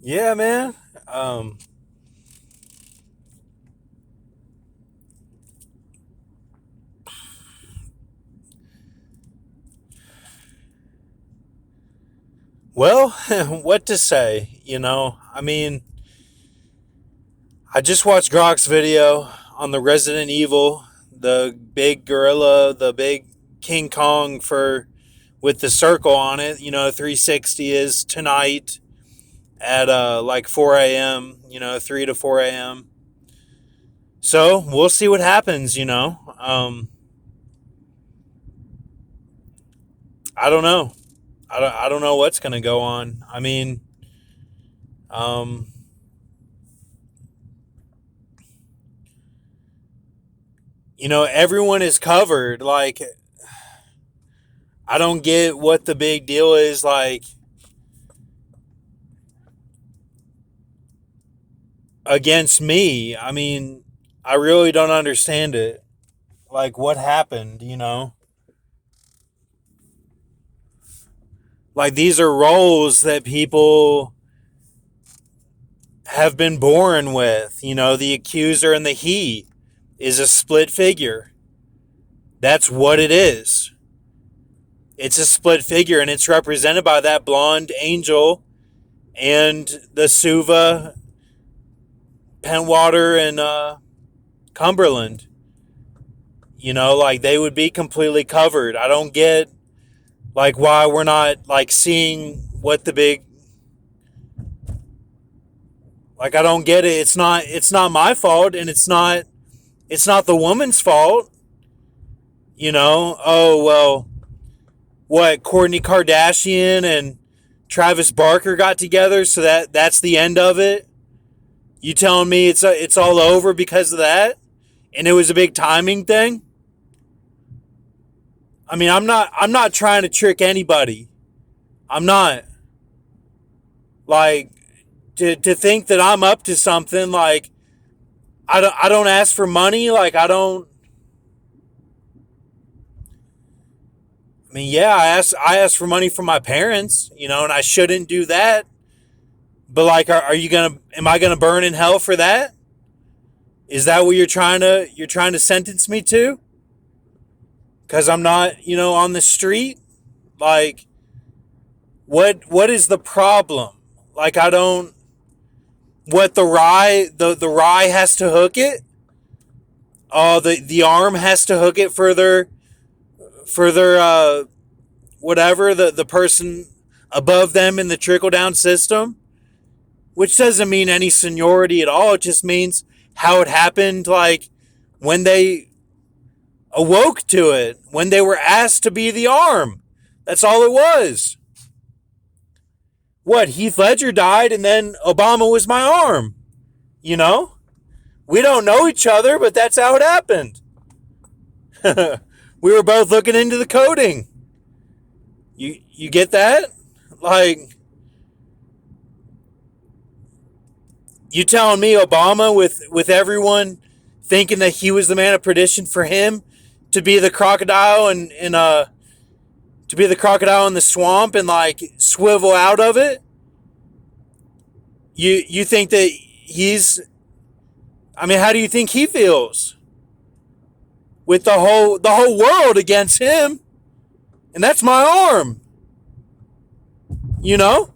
Yeah, man. Um, well, what to say? I mean, I just watched Grok's video on the Resident Evil, the big gorilla, the big King Kong for with the circle on it. 360 is tonight at like 4 a.m. 3 to 4 a.m. So we'll see what happens. I don't know. I don't know what's gonna go on. I mean, um, everyone is covered. Like, I don't get what the big deal is. Like, against me. I mean, I really don't understand it. Like, what happened? Like, these are roles that people have been born with. The accuser and the he is a split figure. That's what it is. It's a split figure, and it's represented by that blonde angel and the Suva, Pentwater, and Cumberland. Like, they would be completely covered. I don't get like why we're not like seeing what the big, like, I don't get it. It's not my fault, and it's not the woman's fault. Oh well, what, Kourtney Kardashian and Travis Barker got together, so that's the end of it. You telling me it's all over because of that, and it was a big timing thing? I mean, I'm not trying to trick anybody. I'm not, like, to think that I'm up to something. Like, I don't ask for money. Like, I mean, yeah, I asked for money from my parents, and I shouldn't do that. But, like, are you gonna? Am I gonna burn in hell for that? Is that what you're trying to sentence me to? Because I'm not, on the street. Like, what is the problem? Like, I don't. What, the rye has to hook it? Oh, the arm has to hook it further. Whatever, the person above them in the trickle down system, which doesn't mean any seniority at all. It just means how it happened. Like, when they awoke to it, when they were asked to be the arm. That's all it was. What, Heath Ledger died and then Obama was my arm? You know? We don't know each other, but that's how it happened. We were both looking into the coding. You get that? Like, you telling me Obama, with everyone thinking that he was the man of perdition, for him to be the crocodile and to be the crocodile in the swamp and, like, swivel out of it? You think that he's, I mean, how do you think he feels with the whole world against him? And that's my arm, you know?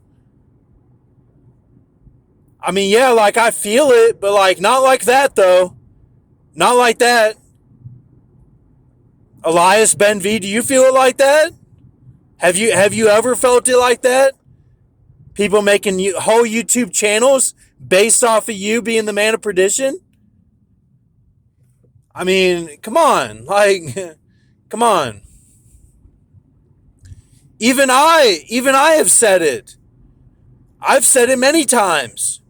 I mean, yeah, like, I feel it, but, like, not like that though. Not like that. Elias Ben V, do you feel it like that? Have you ever felt it like that? People making whole YouTube channels based off of you being the man of perdition? I mean, come on. Like, come on. Even I have said it. I've said it many times.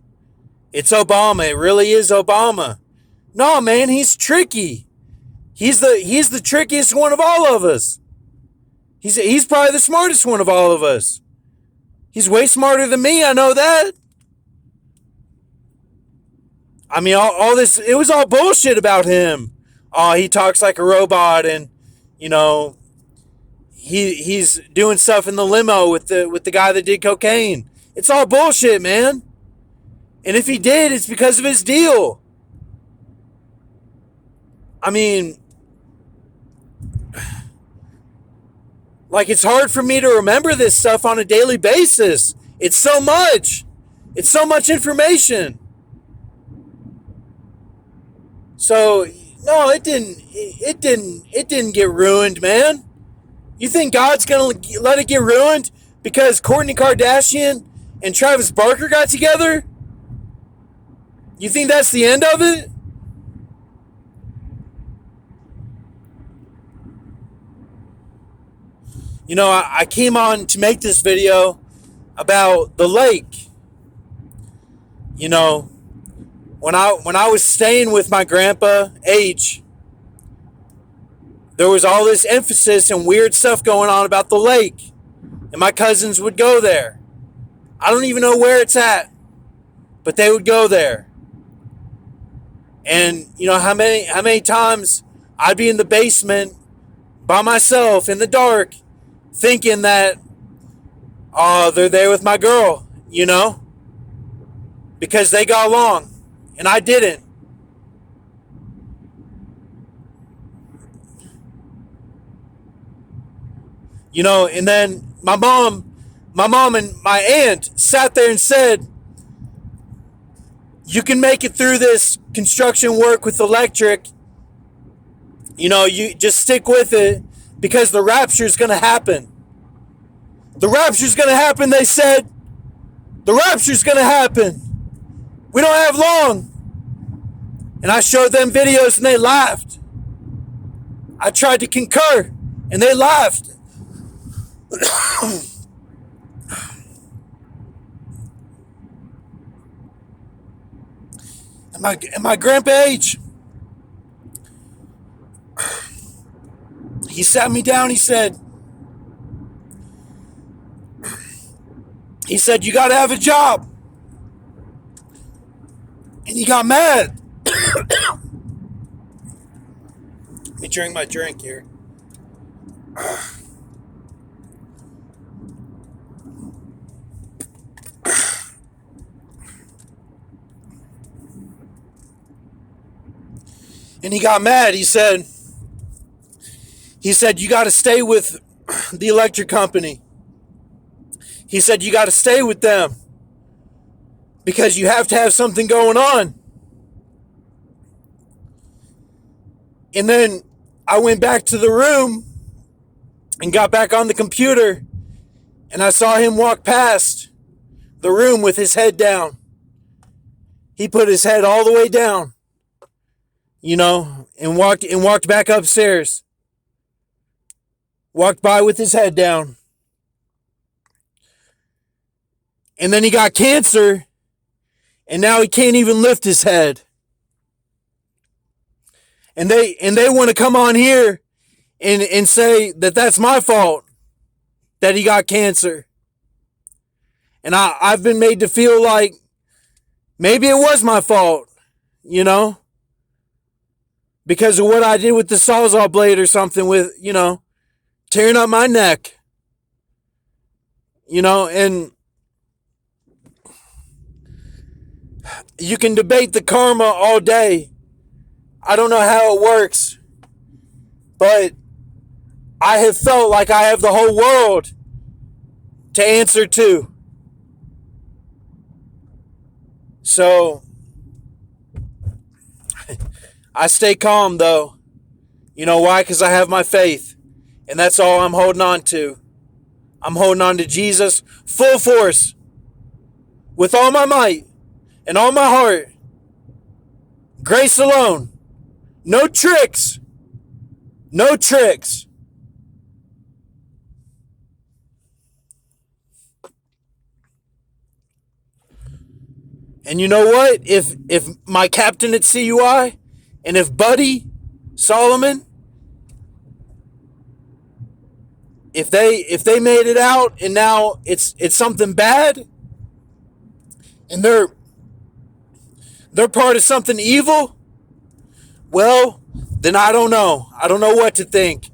It's Obama. It really is Obama. No, man, he's tricky. He's the trickiest one of all of us. He's probably the smartest one of all of us. He's way smarter than me. I know that. I mean, all this, it was all bullshit about him. Oh, he talks like a robot, and you know he's doing stuff in the limo with the guy that did cocaine. It's all bullshit, man. And if he did, it's because of his deal. I mean, like, it's hard for me to remember this stuff on a daily basis. It's so much. It's so much information. So, no, it didn't get ruined, man. You think God's going to let it get ruined because Kourtney Kardashian and Travis Barker got together? You think that's the end of it? You know, I came on to make this video about the lake. You know, when I was staying with my grandpa H, there was all this emphasis and weird stuff going on about the lake, and my cousins would go there. I don't even know where it's at, but they would go there. And you know how many times I'd be in the basement by myself in the dark, thinking that, oh, they're there with my girl, you know, because they got along, and I didn't. You know, and then my mom and my aunt sat there and said, you can make it through this construction work with electric. You know, you just stick with it because the rapture's going to happen. The rapture's going to happen, they said. The rapture's going to happen. We don't have long. And I showed them videos and they laughed. I tried to concur and they laughed. And my grandpa H, he sat me down, he said, you got to have a job. And he got mad. Let me drink my drink here. And he got mad. He said, you got to stay with the electric company. He said, you got to stay with them because you have to have something going on. And then I went back to the room and got back on the computer, and I saw him walk past the room with his head down. He put his head all the way down, you know, and walked back upstairs. Walked by with his head down. And then he got cancer, and now he can't even lift his head. And they want to come on here and say that that's my fault that he got cancer. And I've been made to feel like maybe it was my fault, you know, because of what I did with the Sawzall blade or something, with, you know, tearing up my neck, you know. And you can debate the karma all day. I don't know how it works, but I have felt like I have the whole world to answer to. So I stay calm, though. You know why? Because I have my faith, and that's all I'm holding on to. I'm holding on to Jesus full force, with all my might and all my heart. Grace alone. No tricks. No tricks. And you know what? If my captain at CUI, and if Buddy Solomon, if they made it out and now it's something bad, and they're part of something evil, well, then I don't know. I don't know what to think.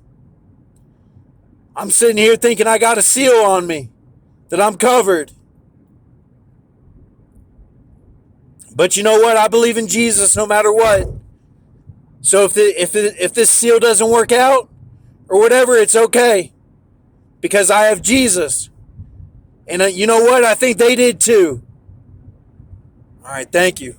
I'm sitting here thinking I got a seal on me, that I'm covered. But you know what? I believe in Jesus no matter what. So if this seal doesn't work out or whatever, it's okay because I have Jesus. And you know what? I think they did too. All right, thank you.